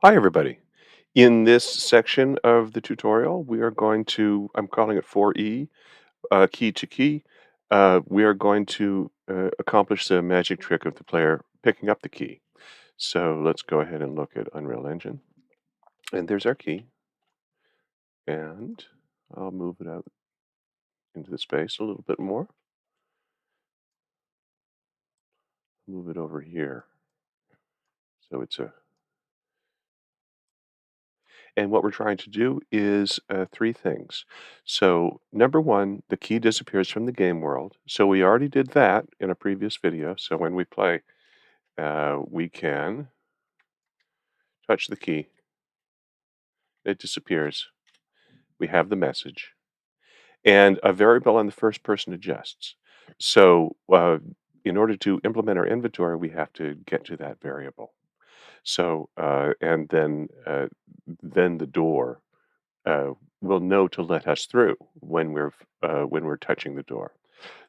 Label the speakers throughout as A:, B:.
A: Hi, everybody. In this section of the tutorial, I'm calling it 4E, key to key. We are going to accomplish the magic trick of the player picking up the key. So let's go ahead and look at Unreal Engine. And there's our key. And I'll move it out into the space a little bit more. Move it over here. So and what we're trying to do is three things. So, number one, the key disappears from the game world. So, we already did that in a previous video. So, when we play, we can touch the key, it disappears. We have the message, and a variable on the first person adjusts. So, in order to implement our inventory, we have to get to that variable. So, and then the door uh, will know to let us through when we're touching the door.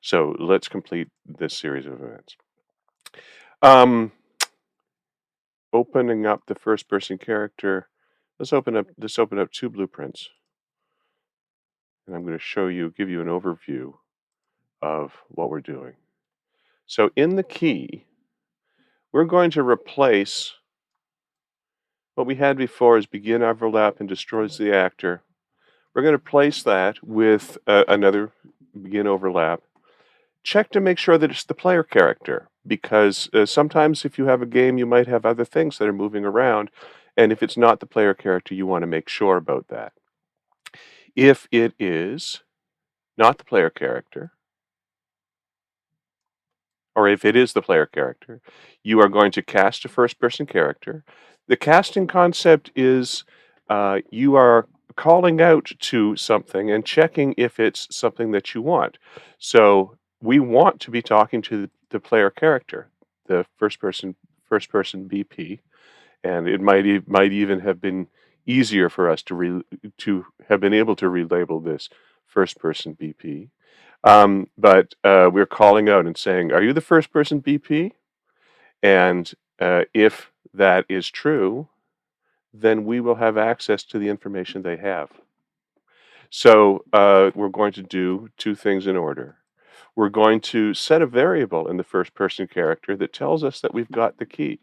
A: So let's complete this series of events. Um, Opening up the first person character. Let's open up two blueprints, and I'm going to give you an overview of what we're doing. So in the key, we're going to replace what we had before as begin overlap and destroys the actor. We're going to place that with another begin overlap. Check to make sure that it's the player character, because sometimes if you have a game, you might have other things that are moving around, and if it's not the player character, you want to make sure about that. If it is not the player character, or if it is the player character, you are going to cast a first-person character. The casting concept is you are calling out to something and checking if it's something that you want. So we want to be talking to the player character, the first person BP, and it might even have been easier for us to have been able to relabel this first person BP. But we're calling out and saying, "Are you the first person BP?" And if that is true, then we will have access to the information they have. So we're going to do two things in order. We're going to set a variable in the first person character that tells us that we've got the key.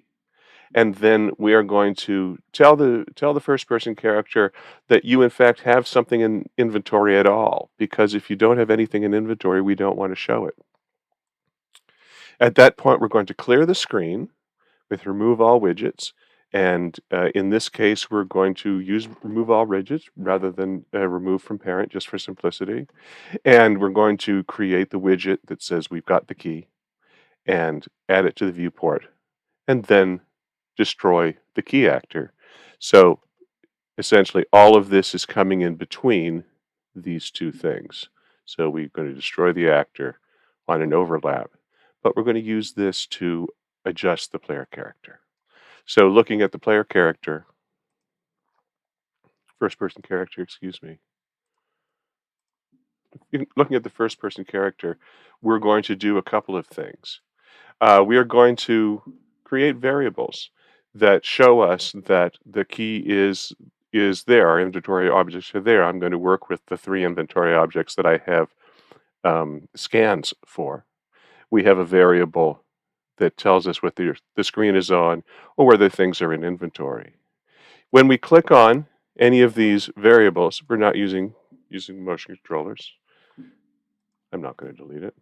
A: And then we are going to tell the first person character that you in fact have something in inventory at all, because if you don't have anything in inventory, we don't want to show it. At that point, we're going to clear the screen with remove all widgets. And in this case, we're going to use remove all widgets rather than remove from parent, just for simplicity. And we're going to create the widget that says we've got the key and add it to the viewport, and then destroy the key actor. So essentially, all of this is coming in between these two things. So we're going to destroy the actor on an overlap, but we're going to use this to adjust the player character. So looking at the player character, first person character, excuse me. Looking at the first person character, we're going to do a couple of things. We are going to create variables that show us that the key is there. Our inventory objects are there. I'm going to work with the three inventory objects that I have scans for. We have a variable that tells us whether the screen is on or whether things are in inventory. When we click on any of these variables, we're not using motion controllers. I'm not going to delete it.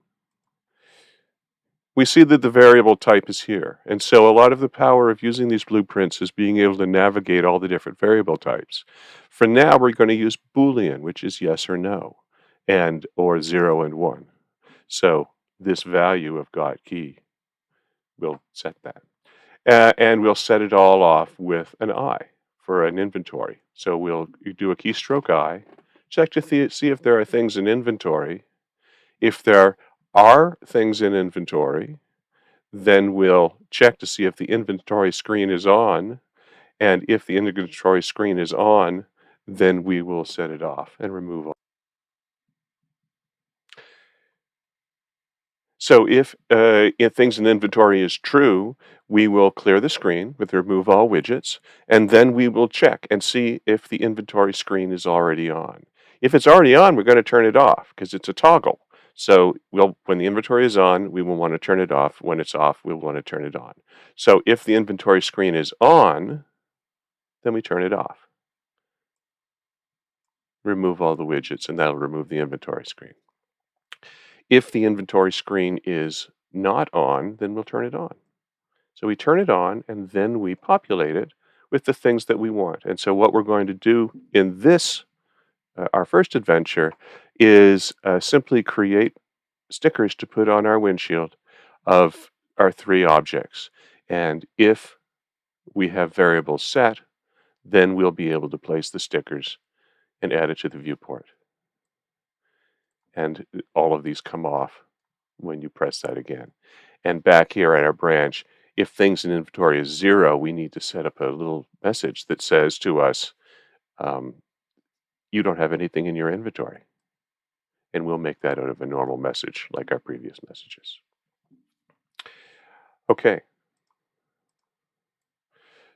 A: We see that the variable type is here. And so a lot of the power of using these blueprints is being able to navigate all the different variable types. For now, we're going to use Boolean, which is yes or no, and or 0 and 1. So this value of got key, we'll set that. And we'll set it all off with an I for an inventory. So we'll do a keystroke I, check to see if there are things in inventory. If there are things in inventory, then we'll check to see if the inventory screen is on. And if the inventory screen is on, then we will set it off and remove all. So if things in inventory is true, we will clear the screen with remove all widgets, and then we will check and see if the inventory screen is already on. If it's already on, we're going to turn it off because it's a toggle. So when the inventory is on, we will want to turn it off. When it's off, we'll want to turn it on. So if the inventory screen is on, then we turn it off. Remove all the widgets, and that'll remove the inventory screen. If the inventory screen is not on, then we'll turn it on. So we turn it on and then we populate it with the things that we want. And so what we're going to do in this, our first adventure, is simply create stickers to put on our windshield of our three objects. And if we have variables set, then we'll be able to place the stickers and add it to the viewport. And all of these come off when you press that again. And back here at our branch, if things in inventory is 0, we need to set up a little message that says to us, um, you don't have anything in your inventory. And we'll make that out of a normal message like our previous messages. Okay,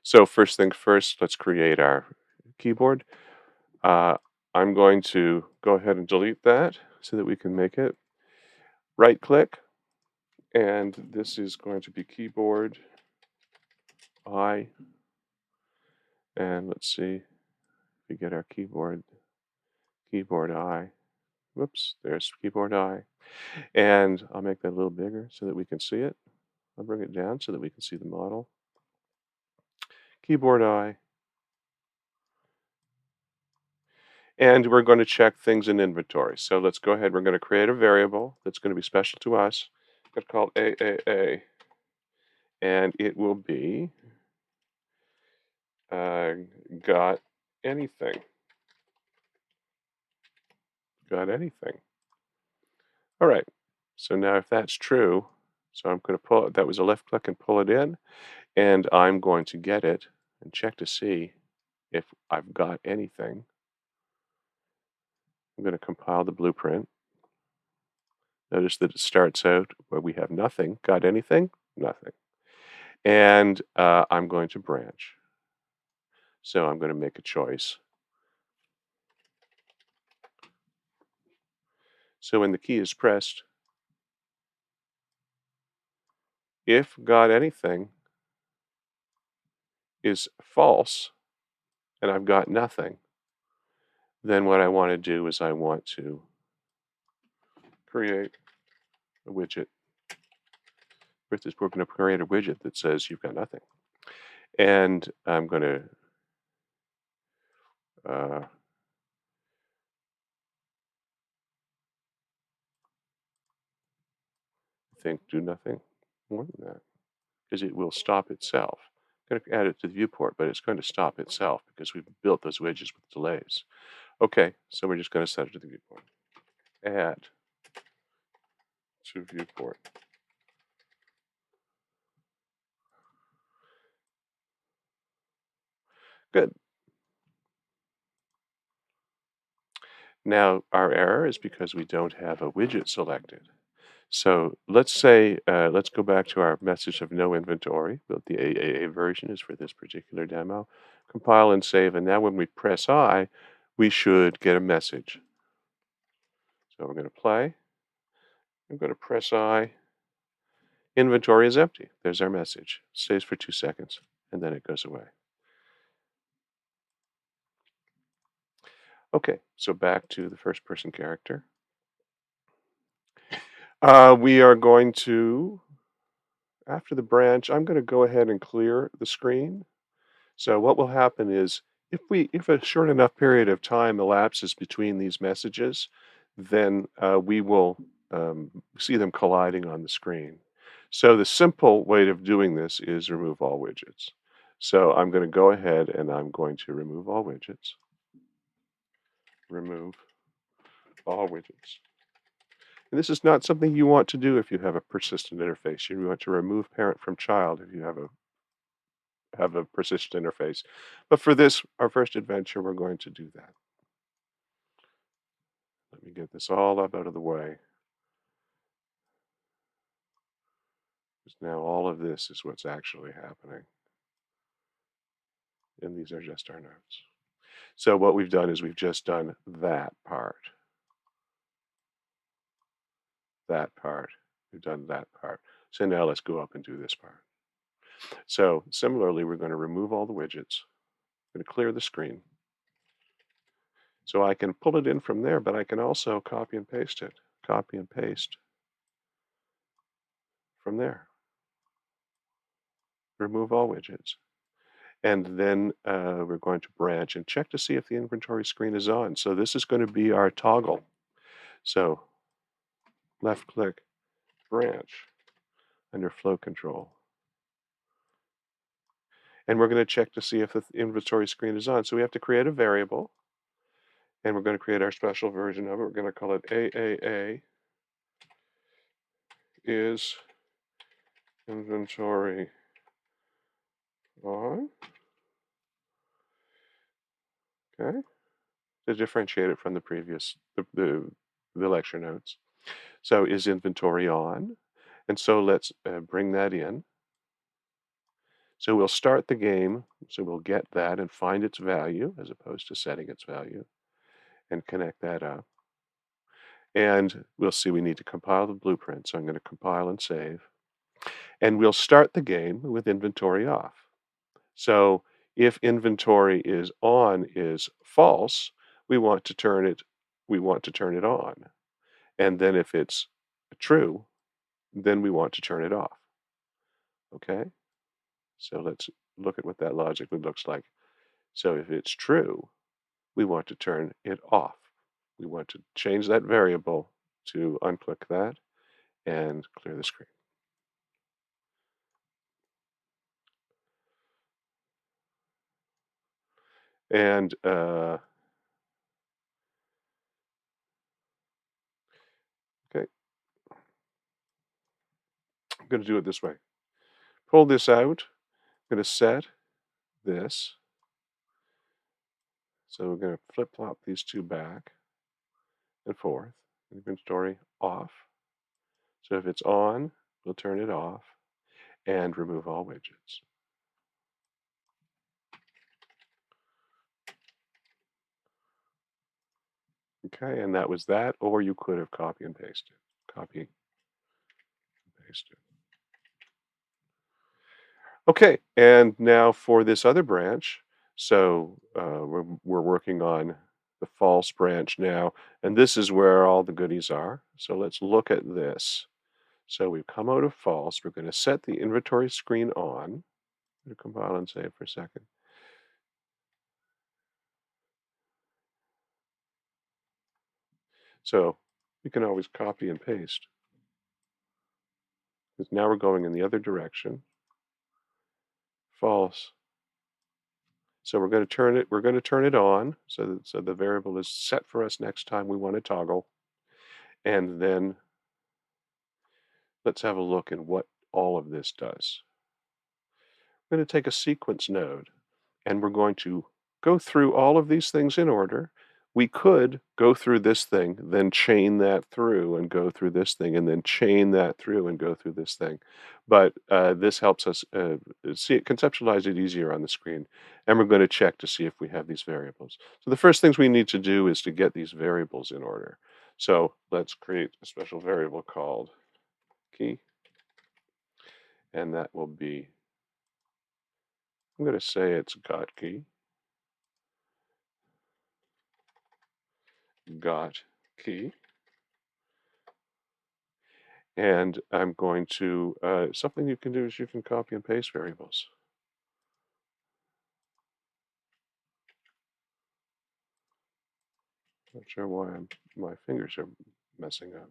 A: so first things first, let's create our keyboard. I'm going to go ahead and delete that so that we can make it. Right click, and this is going to be keyboard I. And let's see if we get our keyboard I. Whoops, there's keyboard I. And I'll make that a little bigger so that we can see it. I'll bring it down so that we can see the model. Keyboard I. And we're going to check things in inventory. So let's go ahead. We're going to create a variable that's going to be special to us. It's called AAA. And it will be uh, got anything. Got anything. All right. So now if that's true, so I'm going to pull it. That was a left click and pull it in. And I'm going to get it and check to see if I've got anything. I'm going to compile the blueprint. Notice that it starts out where we have nothing. Got anything? Nothing. And I'm going to branch. So I'm going to make a choice. So when the key is pressed, if got anything is false and I've got nothing, then what I want to do is I want to create a widget. First is we're going to create a widget that says you've got nothing. And I'm going to think do nothing more than that because it will stop itself. I'm going to add it to the viewport, but it's going to stop itself because we've built those widgets with delays. Okay, so we're just going to set it to the viewport. Add to viewport. Good. Now our error is because we don't have a widget selected. So let's say, let's go back to our message of no inventory, but the AAA version is for this particular demo. Compile and save, and now when we press I, we should get a message. So we're going to play. I'm going to press I. Inventory is empty. There's our message. Stays for 2 seconds, and then it goes away. Okay, so back to the first person character. We are going to, after the branch, I'm going to go ahead and clear the screen. So what will happen is if a short enough period of time elapses between these messages, then we will see them colliding on the screen. So the simple way of doing this is remove all widgets. So I'm going to go ahead and I'm going to remove all widgets. Remove all widgets. And this is not something you want to do if you have a persistent interface. You want to remove parent from child if you have a persistent interface. But for this, our first adventure, we're going to do that. Let me get this all up out of the way. Now all of this is what's actually happening. And these are just our notes. So what we've done is we've just done that part. That part. We've done that part. So now let's go up and do this part. So similarly, we're going to remove all the widgets. I'm going to clear the screen. So I can pull it in from there, but I can also copy and paste it. Copy and paste from there. Remove all widgets. And then we're going to branch and check to see if the inventory screen is on. So this is going to be our toggle. So left click, branch under flow control. And we're going to check to see if the inventory screen is on. So we have to create a variable. And we're going to create our special version of it. We're going to call it AAA is inventory on. Okay. To differentiate it from the previous, the lecture notes. So is inventory on? And so let's bring that in. So we'll start the game. So we'll get that and find its value as opposed to setting its value and connect that up. And we'll see we need to compile the blueprint. So I'm going to compile and save. And we'll start the game with inventory off. So if inventory is on is false, we want to turn it on. And then if it's true, then we want to turn it off. Okay? So let's look at what that logically looks like. So if it's true, we want to turn it off. We want to change that variable to unclick that and clear the screen. And okay, I'm going to do it this way. Pull this out. I'm going to set this. So we're going to flip-flop these two back and forth. Inventory off. So if it's on, we'll turn it off and remove all widgets. Okay, and that was that, or you could have copy and pasted. Copy and pasted. Okay, and now for this other branch. So we're working on the false branch now, and this is where all the goodies are. So let's look at this. So we've come out of false. We're going to set the inventory screen on. I'm going to compile and save for a second. So you can always copy and paste, because now we're going in the other direction. False. So we're going to turn it on so the variable is set for us next time we want to toggle. And then let's have a look at what all of this does. We're going to take a sequence node and we're going to go through all of these things in order. We could go through this thing, then chain that through and go through this thing, and then chain that through and go through this thing. But this helps us see it, conceptualize it easier on the screen. And we're going to check to see if we have these variables. So the first things we need to do is to get these variables in order. So let's create a special variable called key. And that will be, I'm going to say it's got key. Got key. And I'm going to, something you can do is you can copy and paste variables. Not sure why my fingers are messing up.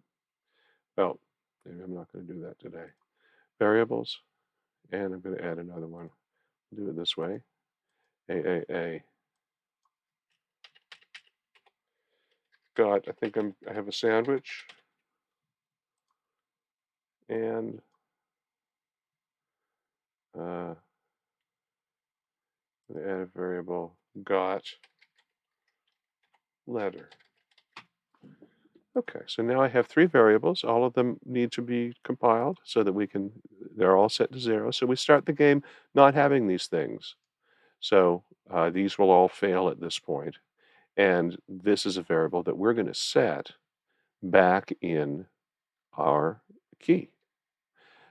A: Well, maybe I'm not going to do that today. Variables, and I'm going to add another one. Do it this way. AAA. I think I have a sandwich. And I'm going to add a variable got letter. Okay, so now I have three variables. All of them need to be compiled so that they're all set to zero. So we start the game not having these things. So these will all fail at this point. And this is a variable that we're going to set back in our key.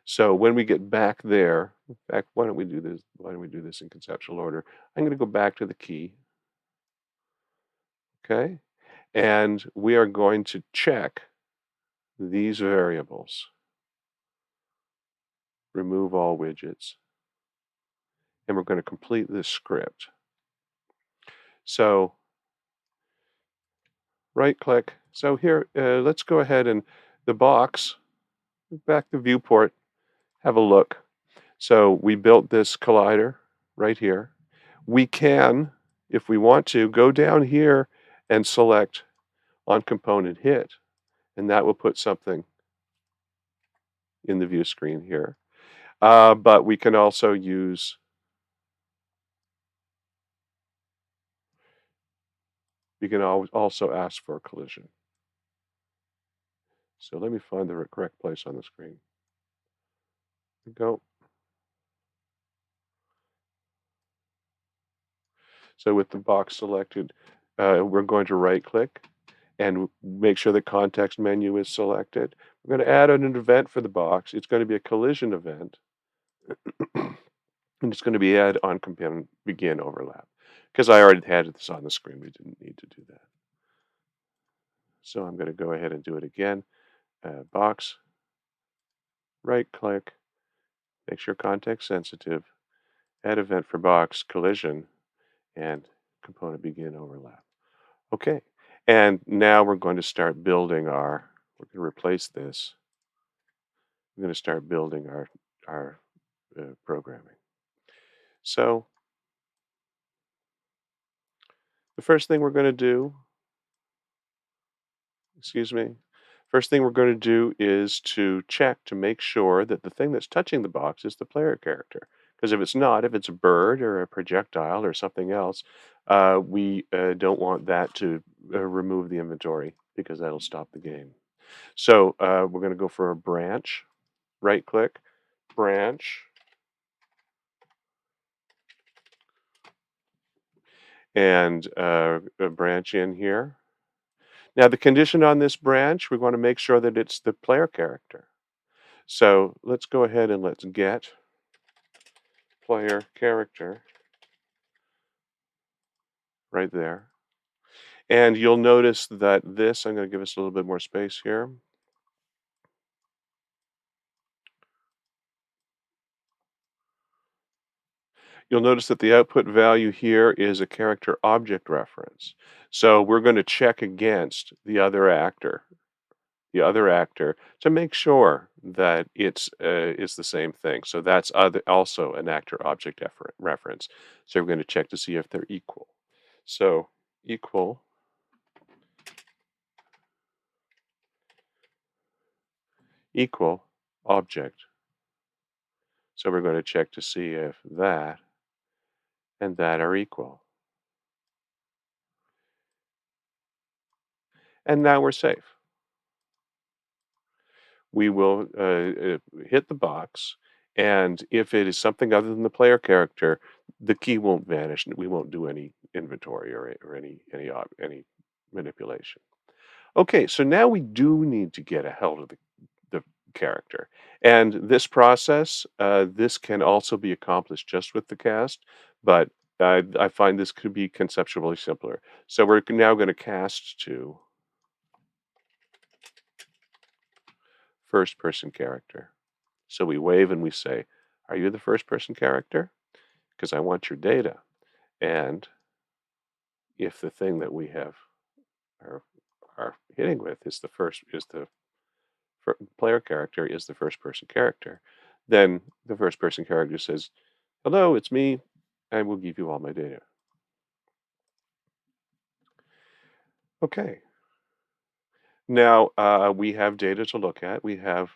A: So when we get back there, in fact, why don't we do this? Why don't we do this in conceptual order? I'm going to go back to the key, okay? And we are going to check these variables, remove all widgets, and we're going to complete this script. So right click. So here, let's go ahead and the box, back to viewport, have a look. So we built this collider right here. We can, if we want to, go down here and select on component hit, and that will put something in the view screen here. But we can also use, we can also ask for a collision. So let me find the correct place on the screen. Go. So with the box selected, we're going to right click and make sure the context menu is selected. We're going to add an event for the box. It's going to be a collision event. And it's going to be add on component begin overlap. Because I already had this on the screen, we didn't need to do that. So I'm going to go ahead and do it again. Box, right click, make sure context sensitive, add event for box, collision, and component begin overlap. Okay, and now we're going to start building we're going to replace this. We're going to start building our programming. So the first thing we're going to do, excuse me, first thing we're going to do is to check to make sure that the thing that's touching the box is the player character. Because if it's not, if it's a bird or a projectile or something else, we don't want that to remove the inventory because that'll stop the game. So we're going to go for a branch, right click, branch, and a branch in here. Now the condition on this branch, we want to make sure that it's the player character. So let's go ahead and let's get player character right there. And you'll notice that this, I'm going to give us a little bit more space here. You'll notice that the output value here is a character object reference. So we're going to check against the other actor to make sure that it's the same thing. So that's also an actor object reference. So we're going to check to see if they're equal. So equal object. So we're going to check to see if that and that are equal. And now we're safe. We will hit the box, and if it is something other than the player character, the key won't vanish, and we won't do any inventory or any manipulation. Okay, so now we do need to get a hold of the character, and this process, this can also be accomplished just with the cast, but I find this could be conceptually simpler. So we're now going to cast to first person character. So we wave and we say, are you the first person character? Because I want your data. And if the thing that we are, are hitting with is the player character is the first person character, then the first person character says, hello, it's me. I will give you all my data. Okay. Now we have data to look at. We have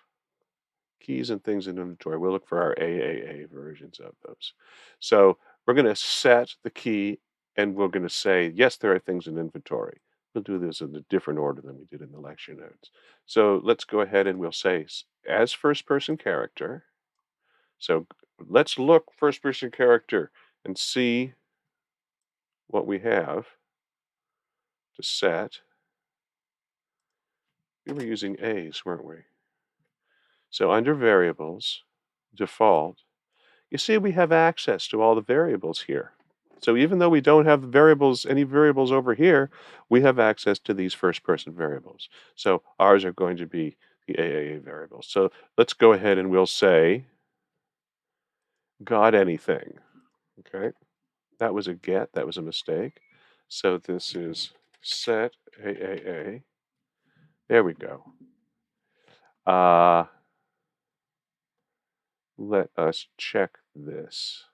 A: keys and things in inventory. We'll look for our AAA versions of those. So we're going to set the key and we're going to say, yes, there are things in inventory. We'll do this in a different order than we did in the lecture notes. So let's go ahead and we'll say as first person character. So let's look first person character and see what we have to set. We were using A's, weren't we? So under variables, default, you see we have access to all the variables here. So even though we don't have any variables over here, we have access to these first person variables. So ours are going to be the AAA variables. So let's go ahead and we'll say got anything. Okay, that was a get, that was a mistake. So this is set AAA. There we go. Let us check this.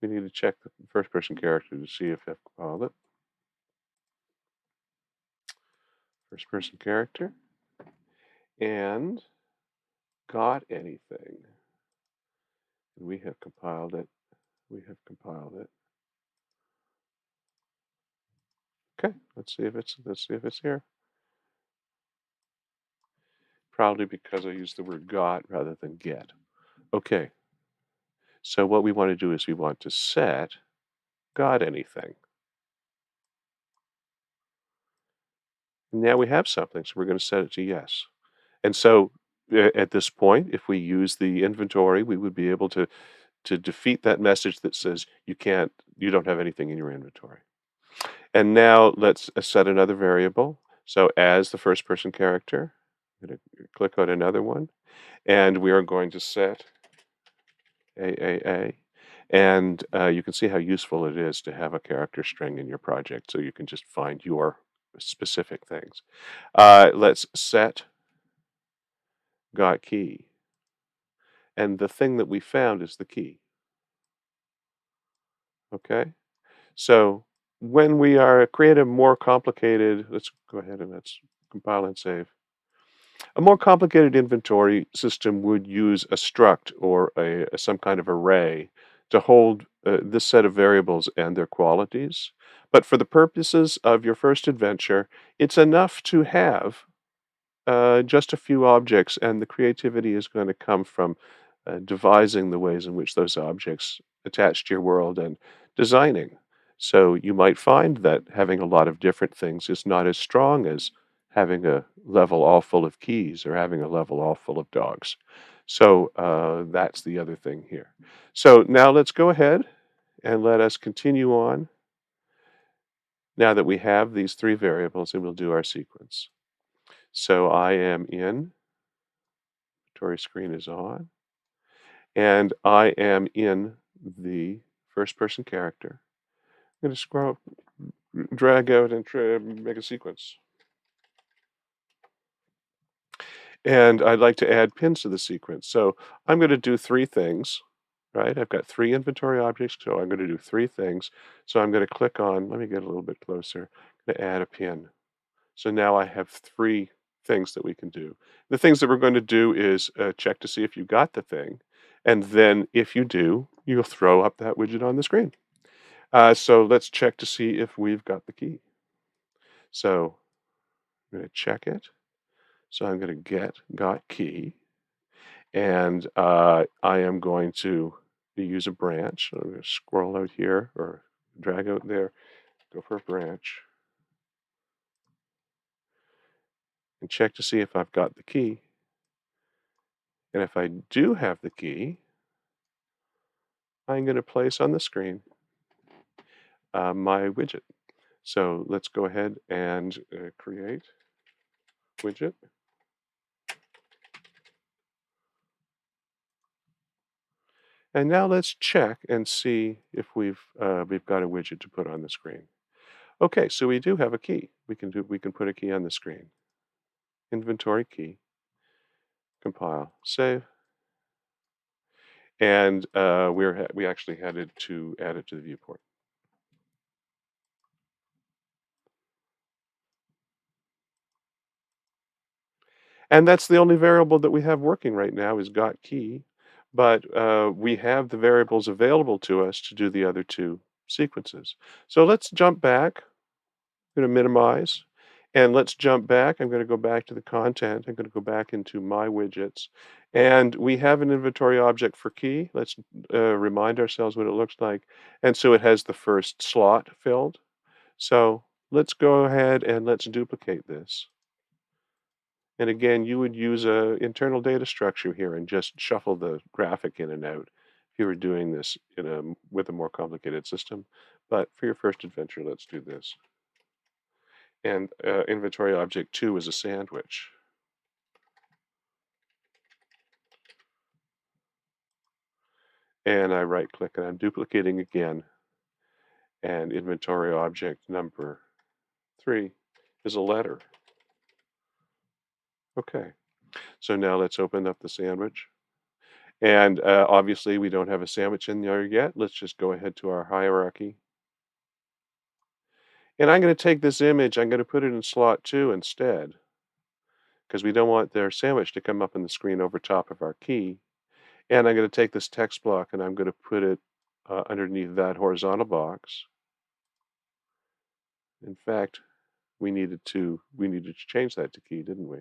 A: We need to check the first person character to see if I've compiled it. First person character. And got anything. And we have compiled it. We have compiled it. Okay, let's see if it's here. Probably because I used the word got rather than get. Okay. So what we want to do is we want to set got anything. Now we have something, so we're going to set it to yes. And so at this point, if we use the inventory, we would be able to defeat that message that says you don't have anything in your inventory. And now let's set another variable. So as the first person character, I'm going to click on another one, and we are going to set AAA. And you can see how useful it is to have a character string in your project so you can just find your specific things. Let's set got key. And the thing that we found is the key. Okay? So when we are create a more complicated, let's go ahead and let's compile and save. A more complicated inventory system would use a struct or some kind of array to hold this set of variables and their qualities. But for the purposes of your first adventure, it's enough to have just a few objects, and the creativity is going to come from devising the ways in which those objects attach to your world and designing. So you might find that having a lot of different things is not as strong as having a level all full of keys or having a level all full of dogs. So that's the other thing here. So now let's go ahead and let us continue on now that we have these three variables, and we'll do our sequence. So I am in, inventory screen is on, and I am in the first person character. I'm going to scroll, drag out and make a sequence. And I'd like to add pins to the sequence. So I'm going to do three things, right? I've got three inventory objects, so I'm going to do three things. So I'm going to click on, let me get a little bit closer, I'm going to add a pin. So now I have three things that we can do. The things that we're going to do is check to see if you got the thing. And then if you do, you'll throw up that widget on the screen. So let's check to see if we've got the key. So I'm going to check it. So I'm going to got key. And I am going to use a branch. So I'm going to scroll out here or drag out there, go for a branch, and check to see if I've got the key. And if I do have the key, I'm going to place on the screen my widget. So let's go ahead and create widget. And now let's check and see if we've got a widget to put on the screen. Okay, so we do have a key. We can put a key on the screen. Inventory key. Compile, save, and we actually had to add it to the viewport. And that's the only variable that we have working right now is got key, but we have the variables available to us to do the other two sequences. So let's jump back. I'm going to minimize. And let's jump back. I'm going to go back to the content. I'm going to go back into my widgets. And we have an inventory object for key. Let's remind ourselves what it looks like. And so it has the first slot filled. So let's go ahead and let's duplicate this. And again, you would use a internal data structure here and just shuffle the graphic in and out if you were doing this with a more complicated system. But for your first adventure, let's do this. And inventory object 2 is a sandwich. And I right click and I'm duplicating again. And inventory object number 3 is a letter. Okay, so now let's open up the sandwich. And obviously we don't have a sandwich in there yet. Let's just go ahead to our hierarchy. And I'm going to take this image, I'm going to put it in slot 2 instead, because we don't want their sandwich to come up on the screen over top of our key. And I'm going to take this text block and I'm going to put it underneath that horizontal box. In fact, we needed to change that to key, didn't we?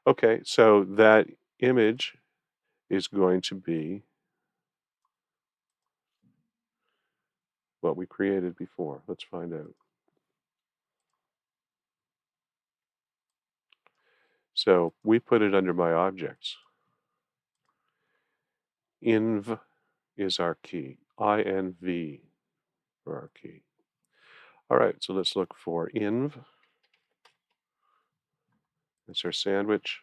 A: Okay, so that image is going to be what we created before. Let's find out. So we put it under my objects. Inv is our key. INV for our key. All right, so let's look for inv. That's our sandwich.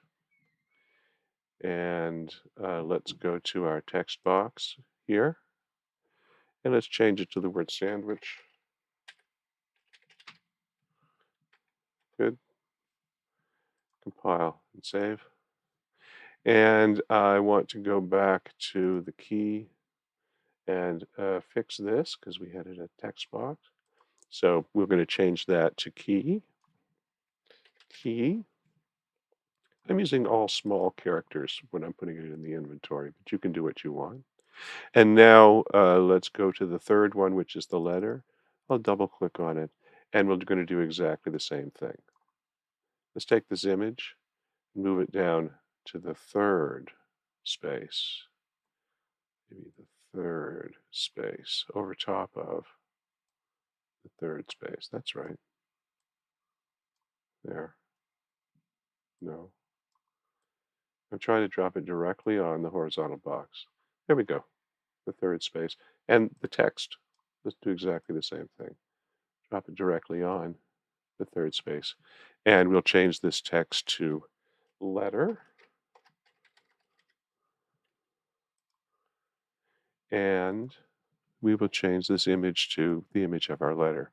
A: And let's go to our text box here. And let's change it to the word sandwich. Good. Compile and save. And I want to go back to the key and fix this because we had it in a text box. So we're going to change that to key. Key. I'm using all small characters when I'm putting it in the inventory, but you can do what you want. And now let's go to the third one, which is the letter. I'll double click on it, and we're going to do exactly the same thing. Let's take this image, move it down to the third space. Maybe the third space over top of the third space. That's right. There. No. I'm trying to drop it directly on the horizontal box. There we go. The third space. And the text. Let's do exactly the same thing. Drop it directly on the third space. And we'll change this text to letter. And we will change this image to the image of our letter.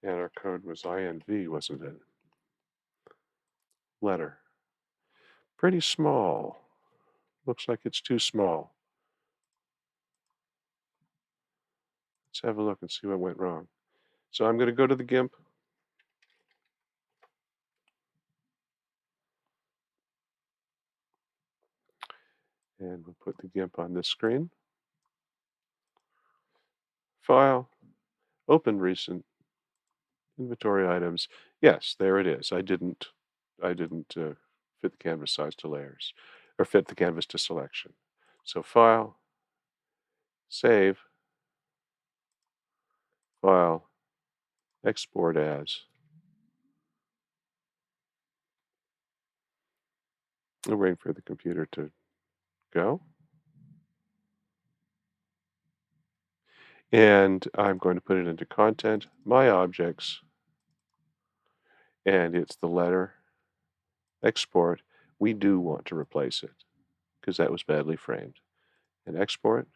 A: And our code was INV, wasn't it? Letter. Pretty small. Looks like it's too small. Let's have a look and see what went wrong. So I'm going to go to the GIMP. And we'll put the GIMP on this screen. File, open recent, inventory items. Yes, there it is. I didn't fit the canvas size to layers, or fit the canvas to selection. So file, save, file, export as. I'm waiting for the computer to go. And I'm going to put it into content, my objects, and it's the letter, export. We do want to replace it because that was badly framed. And export,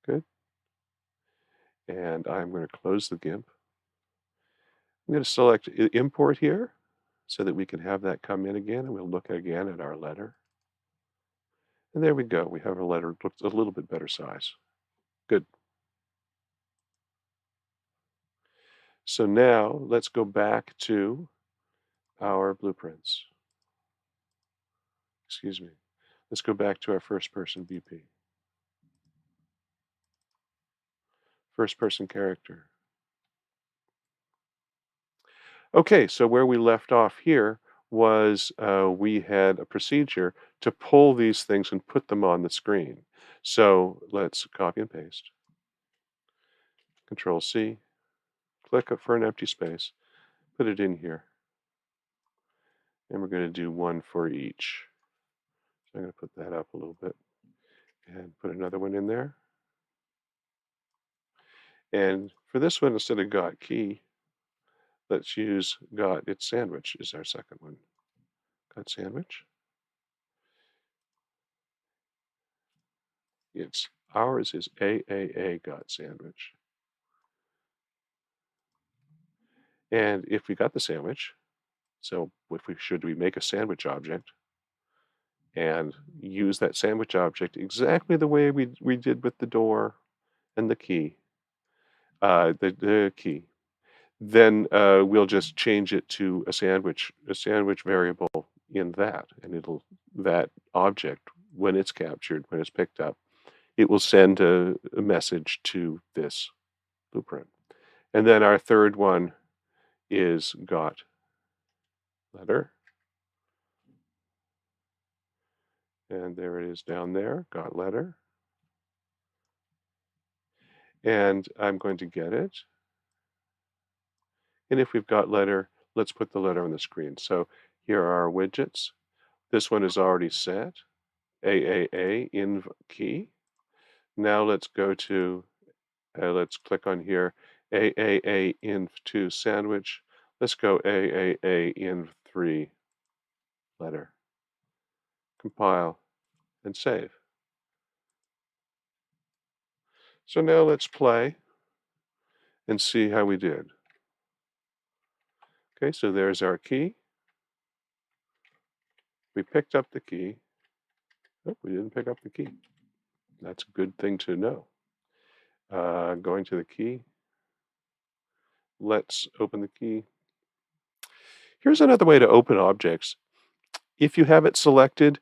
A: good. And I'm going to close the GIMP. I'm going to select import here so that we can have that come in again, and we'll look again at our letter. And there we go. We have a letter that looks a little bit better size. Good. So now let's go back to our blueprints. Excuse me. Let's go back to our first person VP. first person character. Okay, so where we left off here was we had a procedure to pull these things and put them on the screen. So let's copy and paste. Control C, click for an empty space, put it in here. And we're going to do one for each. So I'm going to put that up a little bit and put another one in there. And for this one, instead of got key, let's use got its sandwich is our second one. Got sandwich. It's ours is AAA got sandwich. And if we got the sandwich, so if we make a sandwich object and use that sandwich object exactly the way we did with the door and the key, the key, then we'll just change it to a sandwich variable in that, and that object, when it's captured, when it's picked up, it will send a message to this blueprint. And then our third one is got letter. And there it is down there, got letter. And I'm going to get it. And if we've got letter, let's put the letter on the screen. So here are our widgets. This one is already set, AAA inv key. Now let's go to, let's click on here, AAA inv 2 sandwich. Let's go AAA inv 3 letter. Compile and save. So now let's play and see how we did. Okay, so there's our key. We picked up the key. Oh, we didn't pick up the key. That's a good thing to know. Going to the key. Let's open the key. Here's another way to open objects. If you have it selected,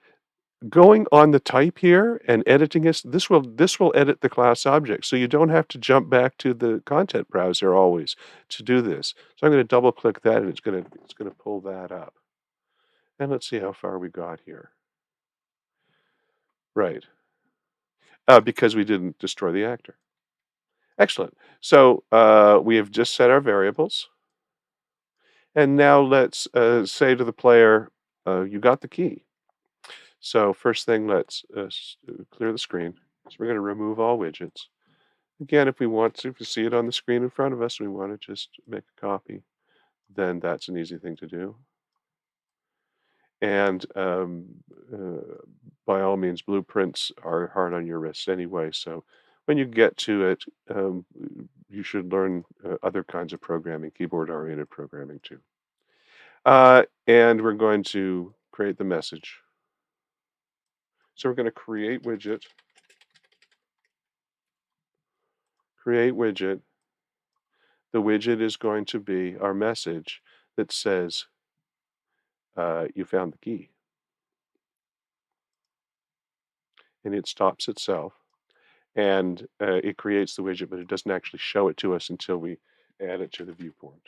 A: going on the type here and editing this will edit the class object. So you don't have to jump back to the content browser always to do this. So I'm going to double click that and it's going to pull that up. And let's see how far we got here. Right. Because we didn't destroy the actor. Excellent. So we have just set our variables. And now let's say to the player, you got the key. So first thing, let's clear the screen. So we're going to remove all widgets. Again, if we want to, if we see it on the screen in front of us, we want to just make a copy, then that's an easy thing to do. And by all means, blueprints are hard on your wrists anyway. So when you get to it, you should learn other kinds of programming, keyboard-oriented programming too. And we're going to create the message. So we're going to create widget. Create widget. The widget is going to be our message that says, you found the key. And it stops itself. And it creates the widget, but it doesn't actually show it to us until we add it to the viewport.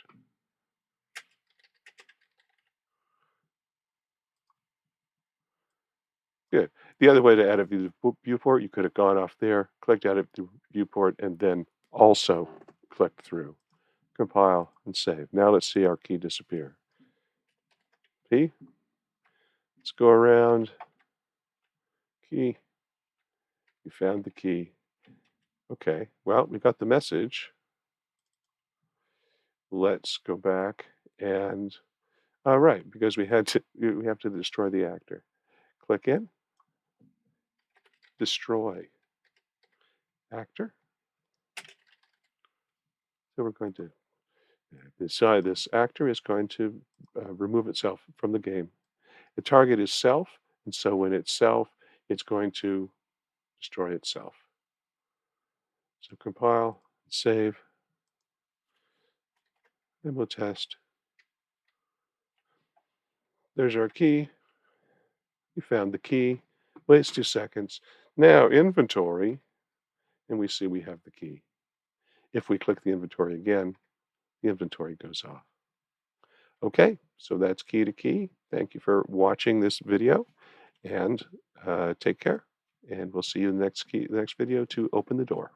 A: Good. The other way to add a viewport, you could have gone off there, clicked Edit the viewport, and then also clicked through. Compile and save. Now let's see our key disappear. See? Let's go around. Key. You found the key. Okay, well, we got the message. Let's go back and, all right, because we have to destroy the actor. Click in. Destroy actor. So we're going to decide this actor is going to remove itself from the game. The target is self, and so when it's self, it's going to destroy itself. So compile, save, and we'll test. There's our key. We found the key. Waits 2 seconds. Now inventory, and we see we have the key. If we click the inventory again, the inventory goes off. Okay, so that's key to key. Thank you for watching this video, and take care. And we'll see you in the next video to open the door.